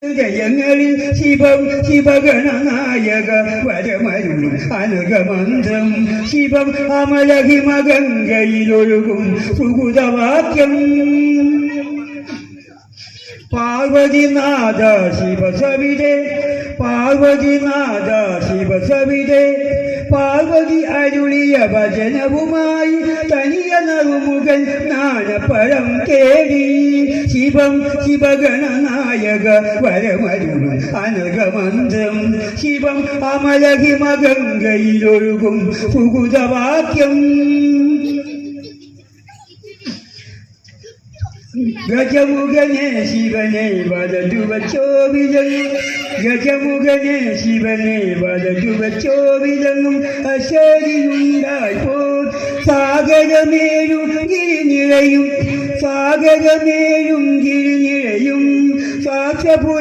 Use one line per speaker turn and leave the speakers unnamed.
ജയങ്ങളിൽ ശിവം ശിവഗണനായക വരമരുളും അനഘമന്ത്രം ശിവം അമലഹിമഗംഗയിലൊഴുകും സുഗുതവാക്യം പാർവതിനാഥ ശിവസവിതേ പാർവതിനാഥ ശിവസവിതേ പാർവതി അരുളിയ ഭജനവുമായി തനിയ നറുമുഖൻ ജ്ഞാനപരം തേടി ശിവം ശിവഗണനായക വരമരുളും അനഘമന്ത്രം ശിവം അമലഹിമഗംഗയിലൊഴുകും സുഗുതവാക്യം ഗജമുഖനെ ശിവനെ വലതു വച്ചോ വിലങ്ങും ഗജമുഖനെ ശിവനെ വലതു വച്ചോ വിലങ്ങും അശരിയുണ്ടായിപ്പോൾ സാഗരമേഴും ഗിരിനിഴയും സാഗരമേഴും ഗിരിനിഴയും സാക്ഷപു